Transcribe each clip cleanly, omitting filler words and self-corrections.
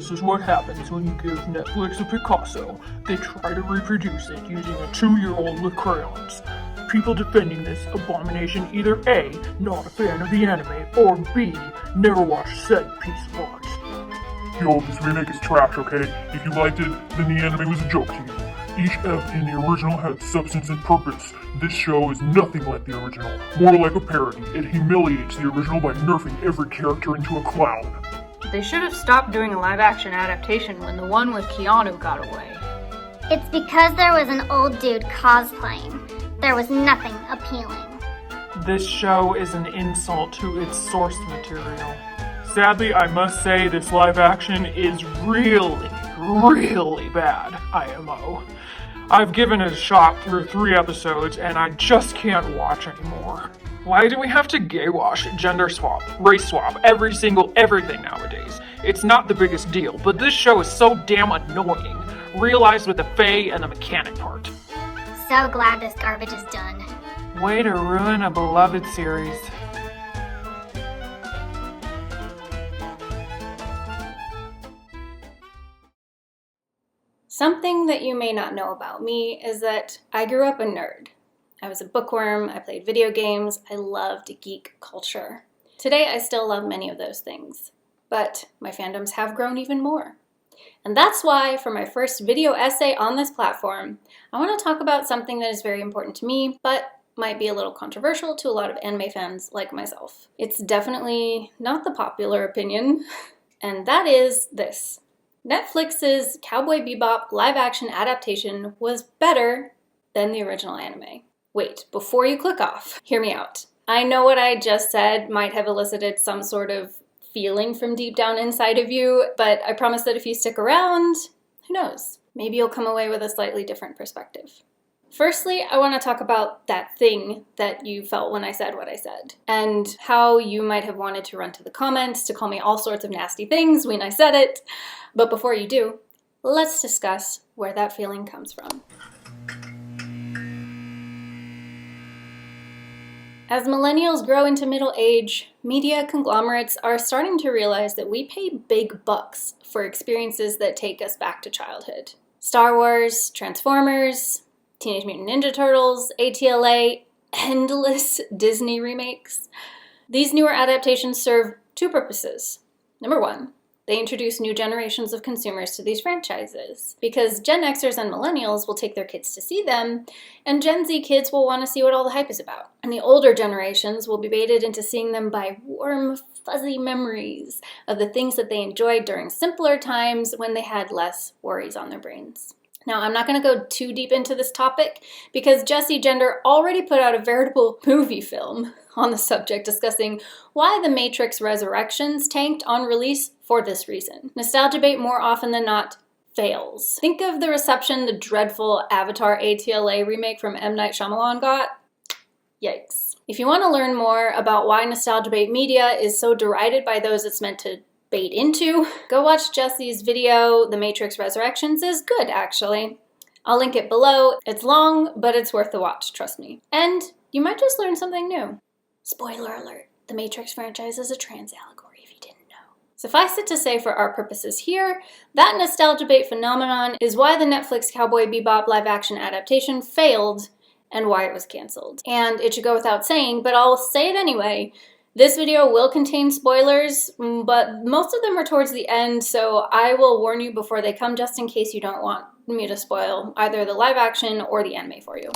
This is what happens when you give Netflix a Picasso. They try to reproduce it using a 2-year-old with crayons. People defending this abomination either A, not a fan of the anime, or B, never watched said piece of art. Yo, this remake is trash, okay? If you liked it, then the anime was a joke to you. Each F in the original had substance and purpose. This show is nothing like the original, more like a parody. It humiliates the original by nerfing every character into a clown. They should have stopped doing a live-action adaptation when the one with Keanu got away. It's because there was an old dude cosplaying. There was nothing appealing. This show is an insult to its source material. Sadly, I must say this live action is really bad, IMO. I've given it a shot through 3 episodes and I just can't watch anymore. Why do we have to gay wash, gender swap, race swap, everything nowadays? It's not the biggest deal, but this show is so damn annoying. Realized with the fae and the mechanic part. So glad this garbage is done. Way to ruin a beloved series. Something that you may not know about me is that I grew up a nerd. I was a bookworm, I played video games, I loved geek culture. Today I still love many of those things, but my fandoms have grown even more. And that's why for my first video essay on this platform, I want to talk about something that is very important to me, but might be a little controversial to a lot of anime fans like myself. It's definitely not the popular opinion, and that is this. Netflix's Cowboy Bebop live-action adaptation was better than the original anime. Wait, before you click off, hear me out. I know what I just said might have elicited some sort of feeling from deep down inside of you, but I promise that if you stick around, who knows? Maybe you'll come away with a slightly different perspective. Firstly, I want to talk about that thing that you felt when I said what I said, and how you might have wanted to run to the comments to call me all sorts of nasty things when I said it. But before you do, let's discuss where that feeling comes from. As millennials grow into middle age, media conglomerates are starting to realize that we pay big bucks for experiences that take us back to childhood. Star Wars, Transformers, Teenage Mutant Ninja Turtles, ATLA, endless Disney remakes. These newer adaptations serve 2 purposes. Number 1, they introduce new generations of consumers to these franchises, because Gen Xers and Millennials will take their kids to see them, and Gen Z kids will want to see what all the hype is about. And the older generations will be baited into seeing them by warm, fuzzy memories of the things that they enjoyed during simpler times when they had less worries on their brains. Now, I'm not going to go too deep into this topic because Jessie Gender already put out a veritable movie film on the subject discussing why The Matrix Resurrections tanked on release for this reason. Nostalgia bait more often than not fails. Think of the reception the dreadful Avatar ATLA remake from M. Night Shyamalan got. Yikes. If you want to learn more about why nostalgia bait media is so derided by those it's meant to bait into, go watch Jessie's video. The Matrix Resurrections is good, actually. I'll link it below. It's long, but it's worth the watch, trust me. And you might just learn something new. Spoiler alert, the Matrix franchise is a trans allegory if you didn't know. Suffice it to say for our purposes here, that nostalgia bait phenomenon is why the Netflix Cowboy Bebop live-action adaptation failed and why it was canceled. And it should go without saying, but I'll say it anyway, this video will contain spoilers, but most of them are towards the end, so I will warn you before they come just in case you don't want me to spoil either the live action or the anime for you.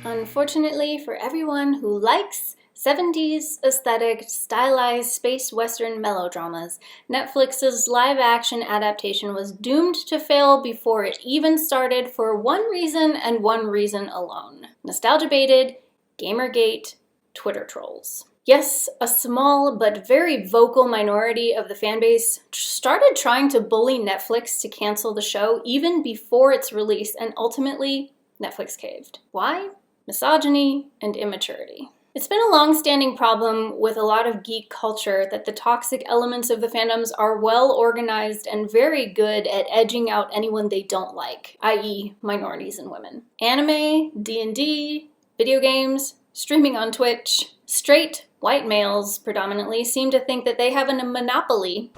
Unfortunately for everyone who likes 70s aesthetic, stylized space western melodramas, Netflix's live-action adaptation was doomed to fail before it even started for one reason and one reason alone. Nostalgia-baited, Gamergate, Twitter trolls. Yes, a small but very vocal minority of the fanbase started trying to bully Netflix to cancel the show even before its release, and ultimately, Netflix caved. Why? Misogyny and immaturity. It's been a long-standing problem with a lot of geek culture that the toxic elements of the fandoms are well organized and very good at edging out anyone they don't like, i.e. minorities and women. Anime, D&D, video games, streaming on Twitch, straight White males, predominantly, seem to think that they have a monopoly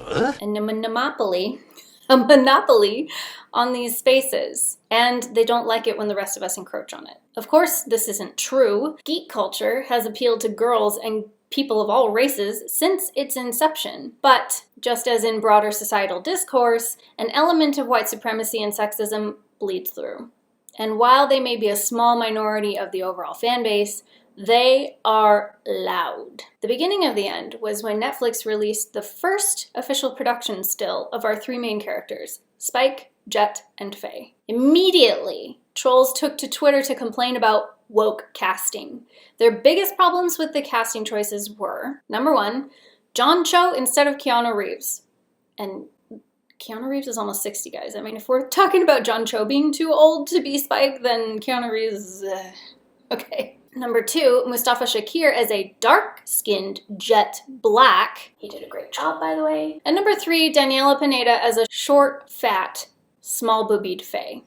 on these spaces, and they don't like it when the rest of us encroach on it. Of course, this isn't true. Geek culture has appealed to girls and people of all races since its inception. But, just as in broader societal discourse, an element of white supremacy and sexism bleeds through. And while they may be a small minority of the overall fan base, they are loud. The beginning of the end was when Netflix released the first official production still of our three main characters, Spike, Jet, and Faye. Immediately, trolls took to Twitter to complain about woke casting. Their biggest problems with the casting choices were, number one, John Cho instead of Keanu Reeves. And Keanu Reeves is almost 60, guys. I mean, if we're talking about John Cho being too old to be Spike, then Keanu Reeves, okay. Number two, Mustafa Shakir as a dark-skinned Jet Black. He did a great job, by the way. And number three, Daniela Pineda as a short, fat, small-boobied Faye.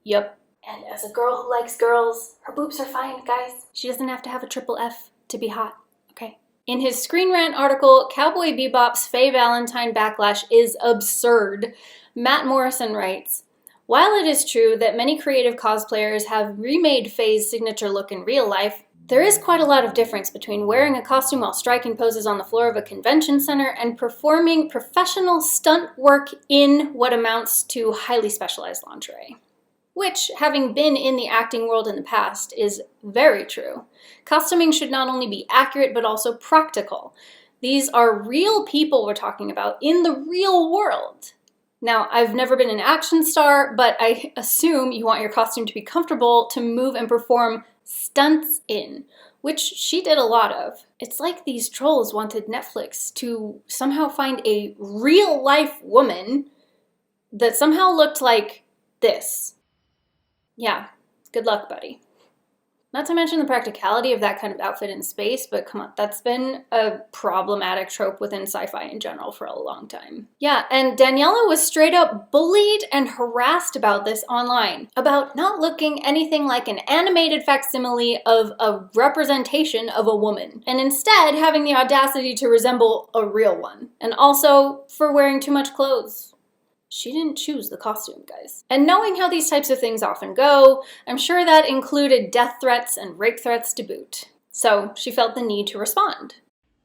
Yup. And as a girl who likes girls, her boobs are fine, guys. She doesn't have to have a triple F to be hot, okay? In his Screen Rant article, Cowboy Bebop's Faye Valentine backlash is absurd, Matt Morrison writes, "While it is true that many creative cosplayers have remade Faye's signature look in real life, there is quite a lot of difference between wearing a costume while striking poses on the floor of a convention center and performing professional stunt work in what amounts to highly specialized lingerie." Which, having been in the acting world in the past, is very true. Costuming should not only be accurate, but also practical. These are real people we're talking about in the real world. Now, I've never been an action star, but I assume you want your costume to be comfortable to move and perform stunts in, which she did a lot of. It's like these trolls wanted Netflix to somehow find a real-life woman that somehow looked like this. Yeah, good luck, buddy. Not to mention the practicality of that kind of outfit in space, but come on, that's been a problematic trope within sci-fi in general for a long time. Yeah, and Daniela was straight up bullied and harassed about this online, about not looking anything like an animated facsimile of a representation of a woman, and instead having the audacity to resemble a real one, and also for wearing too much clothes. She didn't choose the costume, guys. And knowing how these types of things often go, I'm sure that included death threats and rape threats to boot. So she felt the need to respond.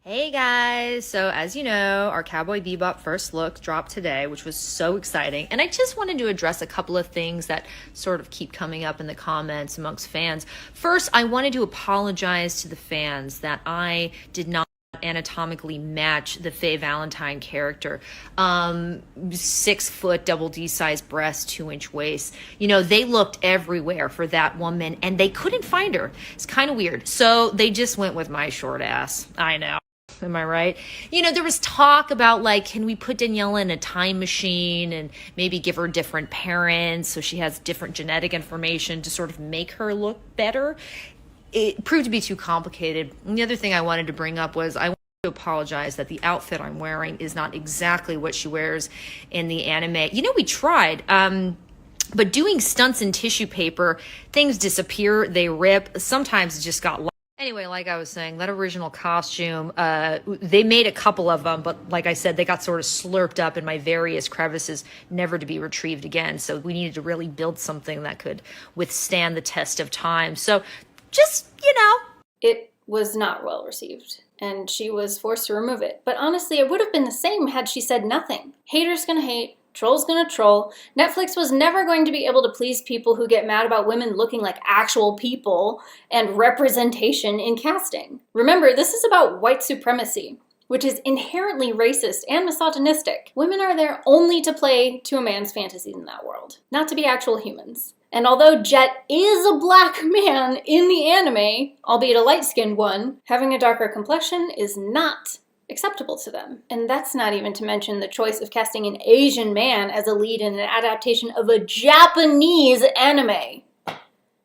Hey guys! So as you know, our Cowboy Bebop first look dropped today, which was so exciting. And I just wanted to address a couple of things that sort of keep coming up in the comments amongst fans. First, I wanted to apologize to the fans that I did not anatomically match the Faye Valentine character. 6 foot, double D size breast, 2-inch waist. You know, they looked everywhere for that woman and they couldn't find her. It's kind of weird. So they just went with my short ass. I know. Am I right? You know, there was talk about, like, can we put Daniela in a time machine and maybe give her different parents so she has different genetic information to sort of make her look better? It proved to be too complicated. And the other thing I wanted to bring up was I want to apologize that the outfit I'm wearing is not exactly what she wears in the anime. You know, we tried, but doing stunts in tissue paper, things disappear, they rip. Sometimes it just got lost. Anyway, like I was saying, that original costume, they made a couple of them, but like I said, they got sort of slurped up in my various crevices, never to be retrieved again. So we needed to really build something that could withstand the test of time. So just, you know. It was not well received, and she was forced to remove it. But honestly, it would have been the same had she said nothing. Haters gonna hate, trolls gonna troll. Netflix was never going to be able to please people who get mad about women looking like actual people and representation in casting. Remember, this is about white supremacy, which is inherently racist and misogynistic. Women are there only to play to a man's fantasies in that world, not to be actual humans. And although Jet is a black man in the anime, albeit a light-skinned one, having a darker complexion is not acceptable to them. And that's not even to mention the choice of casting an Asian man as a lead in an adaptation of a Japanese anime.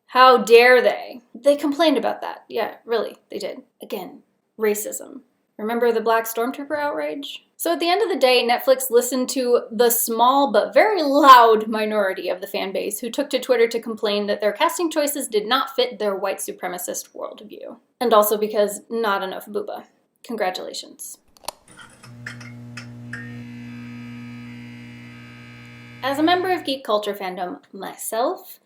How dare they? They complained about that. Yeah, really, they did. Again, racism. Remember the Black Stormtrooper outrage? So at the end of the day, Netflix listened to the small but very loud minority of the fan base who took to Twitter to complain that their casting choices did not fit their white supremacist worldview. And also because not enough booba. Congratulations. As a member of geek culture fandom myself,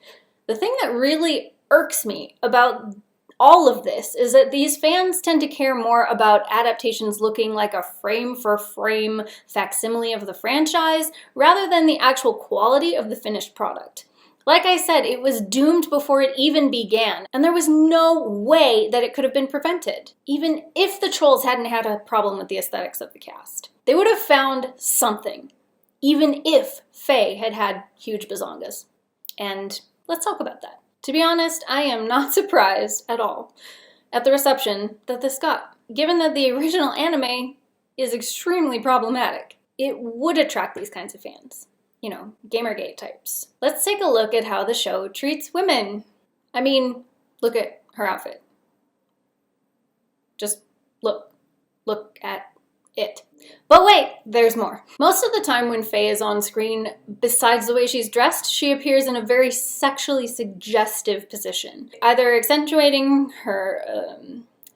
the thing that really irks me about all of this is that these fans tend to care more about adaptations looking like a frame-for-frame facsimile of the franchise rather than the actual quality of the finished product. Like I said, it was doomed before it even began, and there was no way that it could have been prevented, even if the trolls hadn't had a problem with the aesthetics of the cast. They would have found something, even if Faye had had huge bazongas. And let's talk about that. To be honest, I am not surprised at all at the reception that this got. Given that the original anime is extremely problematic, it would attract these kinds of fans. You know, Gamergate types. Let's take a look at how the show treats women. I mean, look at her outfit. Just look at it. But wait, there's more. Most of the time when Faye is on screen, besides the way she's dressed, she appears in a very sexually suggestive position, either accentuating her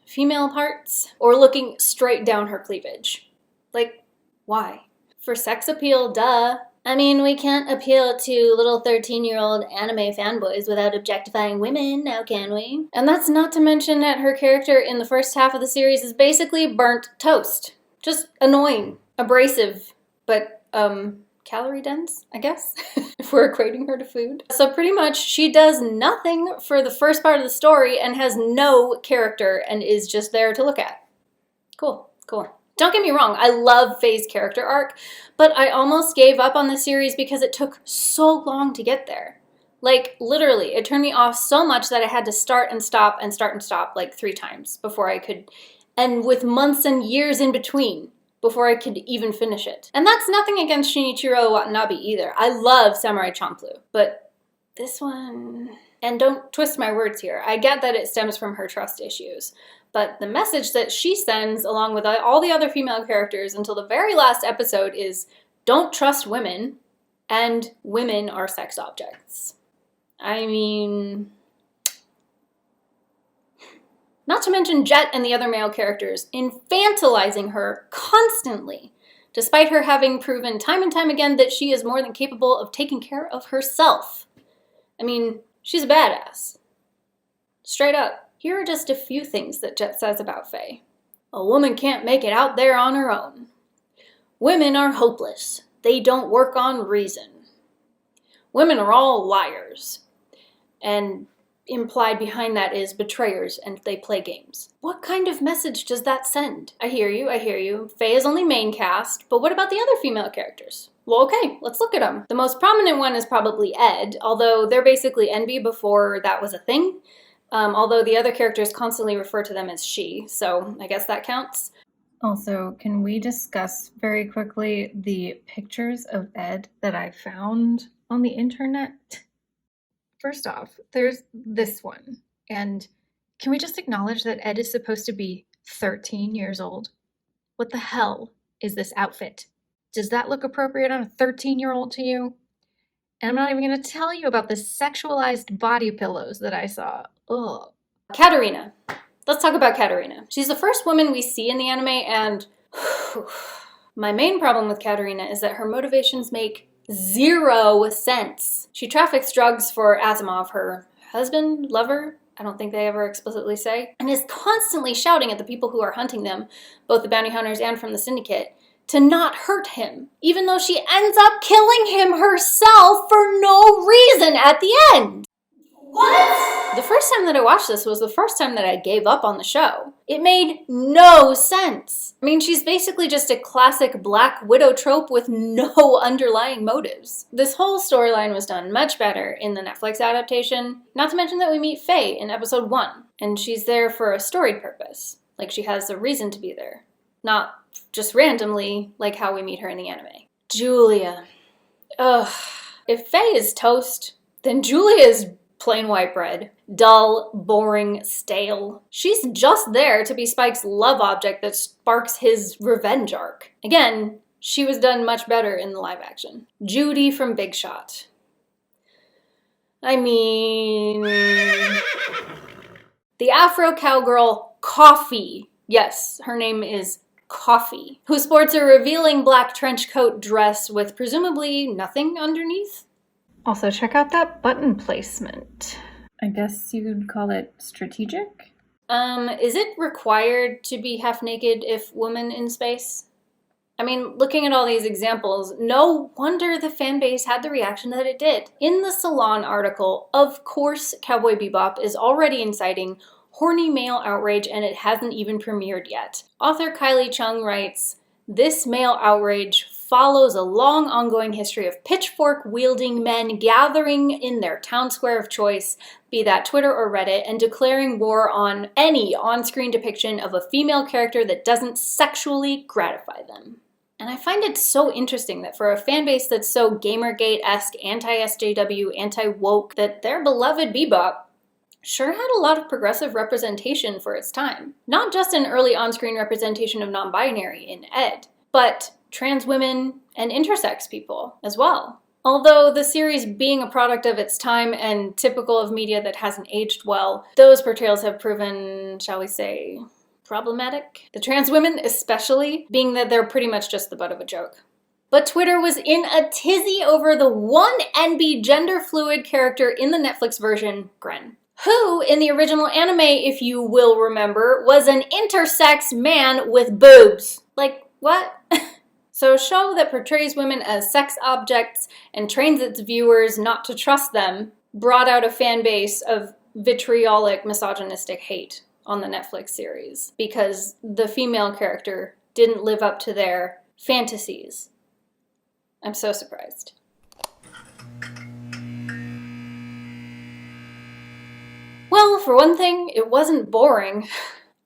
female parts or looking straight down her cleavage. Like, why? For sex appeal, duh. I mean, we can't appeal to little 13-year-old anime fanboys without objectifying women, now can we? And that's not to mention that her character in the first half of the series is basically burnt toast. Just annoying, abrasive, but calorie dense, I guess, if we're equating her to food. So pretty much she does nothing for the first part of the story and has no character and is just there to look at. Cool. Don't get me wrong, I love Faye's character arc, but I almost gave up on the series because it took so long to get there. Like, literally, it turned me off so much that I had to start and stop like 3 times before I could, and with months and years in between before I could even finish it. And that's nothing against Shinichiro Watanabe either. I love Samurai Champloo, but this one... And don't twist my words here. I get that it stems from her trust issues, but the message that she sends along with all the other female characters until the very last episode is don't trust women, and women are sex objects. I mean... Not to mention Jet and the other male characters infantilizing her constantly, despite her having proven time and time again that she is more than capable of taking care of herself. I mean, she's a badass. Straight up. Here are just a few things that Jet says about Faye. A woman can't make it out there on her own. Women are hopeless. They don't work on reason. Women are all liars. And implied behind that is betrayers and they play games. What kind of message does that send? I hear you. Faye is only main cast, but what about the other female characters? Well, okay, let's look at them. The most prominent one is probably Ed, although they're basically NB before that was a thing. Although the other characters constantly refer to them as she, so I guess that counts. Also, can we discuss very quickly the pictures of Ed that I found on the internet? First off, there's this one, and can we just acknowledge that Ed is supposed to be 13 years old? What the hell is this outfit? Does that look appropriate on a 13-year-old to you? And I'm not even going to tell you about the sexualized body pillows that I saw. Ugh. Katarina. Let's talk about Katarina. She's the first woman we see in the anime, and my main problem with Katarina is that her motivations make 0 sense. She traffics drugs for Asimov, her husband, lover, I don't think they ever explicitly say, and is constantly shouting at the people who are hunting them, both the bounty hunters and from the syndicate, to not hurt him, even though she ends up killing him herself for no reason at the end. What? The first time that I watched this was the first time that I gave up on the show. It made no sense. I mean, she's basically just a classic Black Widow trope with no underlying motives. This whole storyline was done much better in the Netflix adaptation, not to mention that we meet Faye in episode 1, and she's there for a storied purpose. Like, she has a reason to be there. Not just randomly, like how we meet her in the anime. Julia. Ugh. If Faye is toast, then Julia is plain white bread. Dull, boring, stale. She's just there to be Spike's love object that sparks his revenge arc. Again, she was done much better in the live action. Judy from Big Shot. I mean... the Afro cowgirl Coffee. Yes, her name is Coffee, who sports a revealing black trench coat dress with presumably nothing underneath. Also, check out that button placement. I guess you'd call it strategic? Is it required to be half naked if woman in space? I mean, looking at all these examples, no wonder the fanbase had the reaction that it did. In the Salon article, of course Cowboy Bebop is already inciting horny male outrage and it hasn't even premiered yet. Author Kylie Chung writes, "This male outrage follows a long ongoing history of pitchfork-wielding men gathering in their town square of choice, be that Twitter or Reddit, and declaring war on any on-screen depiction of a female character that doesn't sexually gratify them." And I find it so interesting that for a fanbase that's so Gamergate-esque, anti-SJW, anti-woke, that their beloved Bebop sure had a lot of progressive representation for its time. Not just an early on-screen representation of non-binary in Ed, but trans women and intersex people as well. Although the series being a product of its time and typical of media that hasn't aged well, those portrayals have proven, shall we say, problematic. The trans women especially, being that they're pretty much just the butt of a joke. But Twitter was in a tizzy over the one NB gender fluid character in the Netflix version, Gren, who, in the original anime, if you will remember, was an intersex man with boobs. Like, what? So a show that portrays women as sex objects and trains its viewers not to trust them brought out a fan base of vitriolic, misogynistic hate on the Netflix series because the female character didn't live up to their fantasies. I'm so surprised. Well, for one thing, it wasn't boring.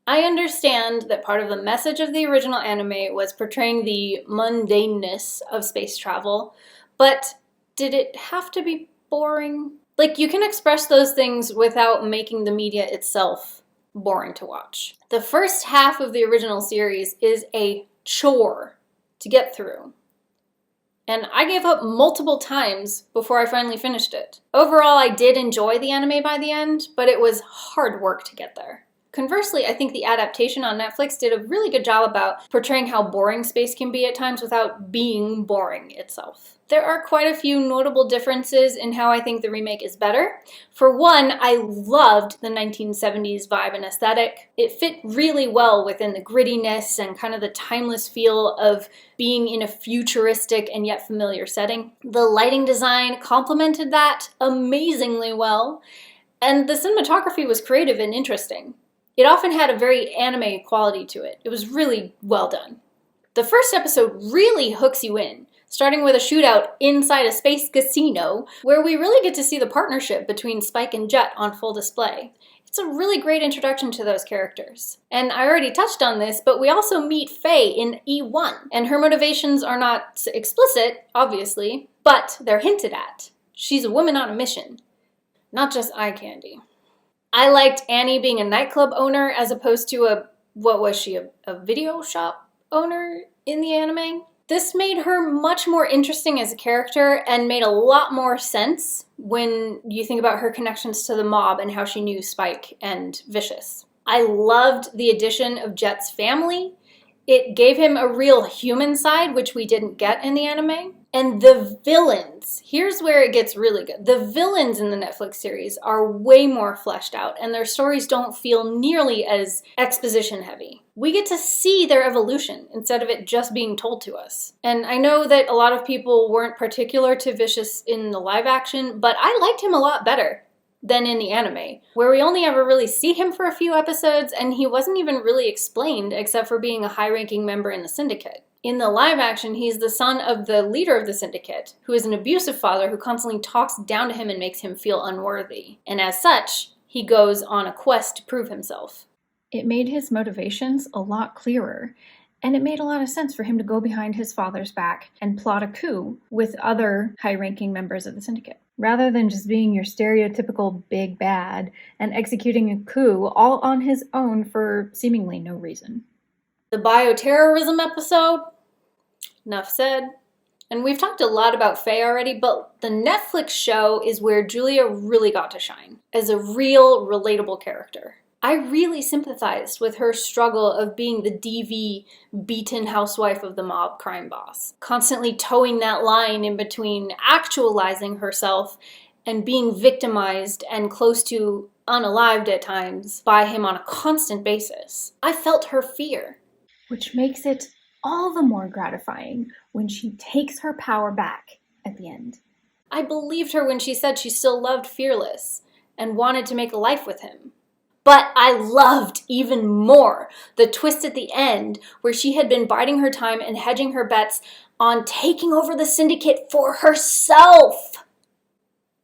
I understand that part of the message of the original anime was portraying the mundaneness of space travel, but did it have to be boring? Like, you can express those things without making the media itself boring to watch. The first half of the original series is a chore to get through. And I gave up multiple times before I finally finished it. Overall, I did enjoy the anime by the end, but it was hard work to get there. Conversely, I think the adaptation on Netflix did a really good job about portraying how boring space can be at times without being boring itself. There are quite a few notable differences in how I think the remake is better. For one, I loved the 1970s vibe and aesthetic. It fit really well within the grittiness and kind of the timeless feel of being in a futuristic and yet familiar setting. The lighting design complemented that amazingly well, and the cinematography was creative and interesting. It often had a very anime quality to it. It was really well done. The first episode really hooks you in, starting with a shootout inside a space casino, where we really get to see the partnership between Spike and Jet on full display. It's a really great introduction to those characters. And I already touched on this, but we also meet Faye in E1, and her motivations are not explicit, obviously, but they're hinted at. She's a woman on a mission, not just eye candy. I liked Annie being a nightclub owner as opposed to a video shop owner in the anime. This made her much more interesting as a character and made a lot more sense when you think about her connections to the mob and how she knew Spike and Vicious. I loved the addition of Jet's family. It gave him a real human side, which we didn't get in the anime. And the villains, here's where it gets really good. The villains in the Netflix series are way more fleshed out, and their stories don't feel nearly as exposition heavy. We get to see their evolution instead of it just being told to us. And I know that a lot of people weren't particular to Vicious in the live action, but I liked him a lot better than in the anime, where we only ever really see him for a few episodes, and he wasn't even really explained except for being a high-ranking member in the Syndicate. In the live action, he's the son of the leader of the Syndicate, who is an abusive father who constantly talks down to him and makes him feel unworthy. And as such, he goes on a quest to prove himself. It made his motivations a lot clearer, and it made a lot of sense for him to go behind his father's back and plot a coup with other high-ranking members of the Syndicate. rather than just being your stereotypical big bad and executing a coup all on his own for seemingly no reason. The bioterrorism episode? Enough said. And we've talked a lot about Faye already, but the Netflix show is where Julia really got to shine as a real, relatable character. I really sympathized with her struggle of being the DV, beaten housewife of the mob crime boss, constantly towing that line in between actualizing herself and being victimized and close to unalived at times by him on a constant basis. I felt her fear. Which makes it all the more gratifying when she takes her power back at the end. I believed her when she said she still loved Fearless and wanted to make a life with him. But I loved even more the twist at the end where she had been biding her time and hedging her bets on taking over the syndicate for herself.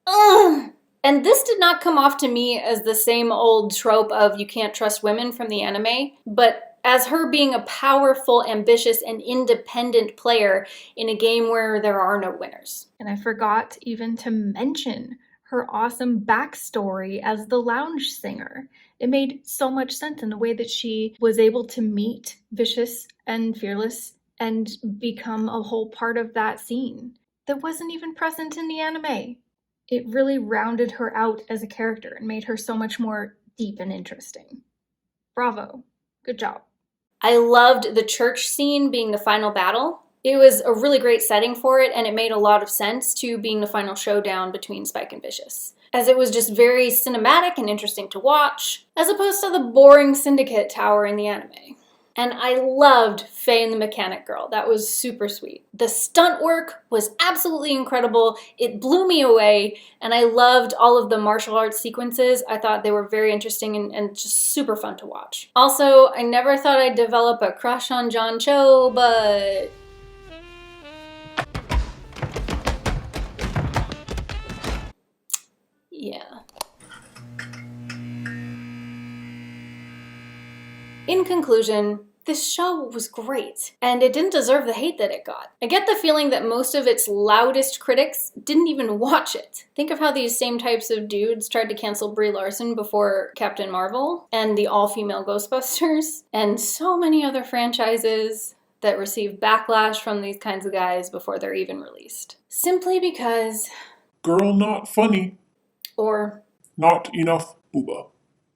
Ugh. And this did not come off to me as the same old trope of you can't trust women from the anime, but as her being a powerful, ambitious, and independent player in a game where there are no winners. And I forgot even to mention her awesome backstory as the lounge singer. It made so much sense in the way that she was able to meet Vicious and Fearless and become a whole part of that scene that wasn't even present in the anime. It really rounded her out as a character and made her so much more deep and interesting. Bravo. Good job. I loved the church scene being the final battle. It was a really great setting for it, and it made a lot of sense to being the final showdown between Spike and Vicious, as it was just very cinematic and interesting to watch, as opposed to the boring Syndicate tower in the anime. And I loved Faye and the Mechanic Girl. That was super sweet. The stunt work was absolutely incredible. It blew me away, and I loved all of the martial arts sequences. I thought they were very interesting and just super fun to watch. Also, I never thought I'd develop a crush on John Cho, but yeah. In conclusion, this show was great, and it didn't deserve the hate that it got. I get the feeling that most of its loudest critics didn't even watch it. Think of how these same types of dudes tried to cancel Brie Larson before Captain Marvel, and the all-female Ghostbusters, and so many other franchises that receive backlash from these kinds of guys before they're even released. Simply because... Girl, not funny. Or... Not enough booba.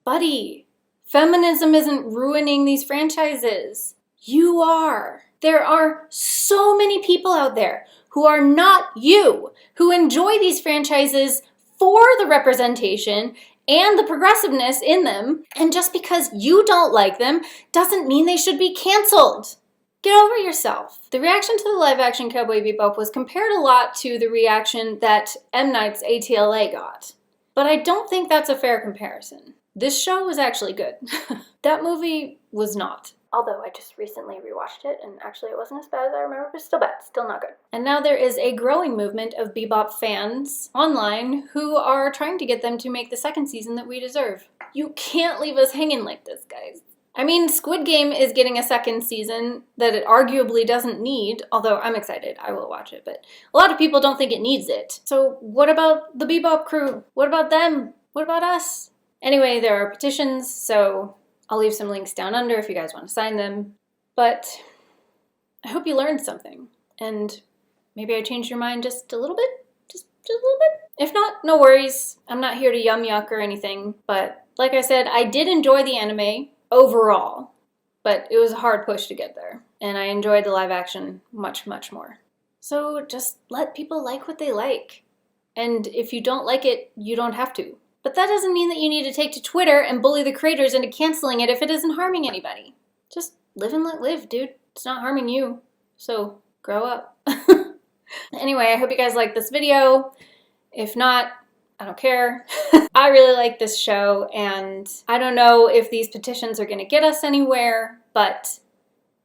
Buddy, feminism isn't ruining these franchises. You are. There are so many people out there who are not you, who enjoy these franchises for the representation and the progressiveness in them, and just because you don't like them doesn't mean they should be canceled. Get over yourself. The reaction to the live-action Cowboy Bebop was compared a lot to the reaction that M. Night's ATLA got. But I don't think that's a fair comparison. This show was actually good. That movie was not. Although I just recently rewatched it, and actually it wasn't as bad as I remember, but still bad, still not good. And now there is a growing movement of Bebop fans online who are trying to get them to make the second season that we deserve. You can't leave us hanging like this, guys. I mean, Squid Game is getting a second season that it arguably doesn't need, although I'm excited, I will watch it, but a lot of people don't think it needs it. So what about the Bebop crew? What about them? What about us? Anyway, there are petitions, so I'll leave some links down under if you guys want to sign them. But I hope you learned something, and maybe I changed your mind just a little bit? Just a little bit? If not, no worries. I'm not here to yum yuck or anything, but like I said, I did enjoy the anime overall, but it was a hard push to get there, and I enjoyed the live action much, much more. So just let people like what they like, and if you don't like it, you don't have to. But that doesn't mean that you need to take to Twitter and bully the creators into canceling it if it isn't harming anybody. Just live and let live, dude. It's not harming you, so grow up. Anyway, I hope you guys liked this video. If not, I don't care. I really like this show, and I don't know if these petitions are going to get us anywhere, but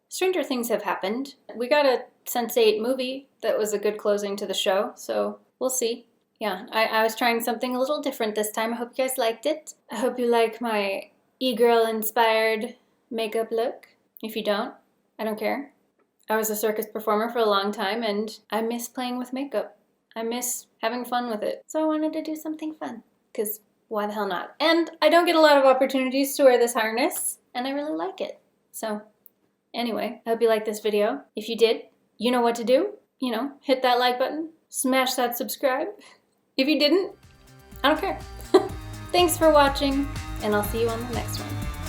stranger things have happened. We got a Sense8 movie that was a good closing to the show, so we'll see. Yeah, I was trying something a little different this time. I hope you guys liked it. I hope you like my e-girl inspired makeup look. If you don't, I don't care. I was a circus performer for a long time, and I miss playing with makeup. I miss having fun with it. So I wanted to do something fun, because why the hell not? And I don't get a lot of opportunities to wear this harness, and I really like it. So anyway, I hope you liked this video. If you did, you know what to do. You know, hit that like button, smash that subscribe. If you didn't, I don't care. Thanks for watching, and I'll see you on the next one.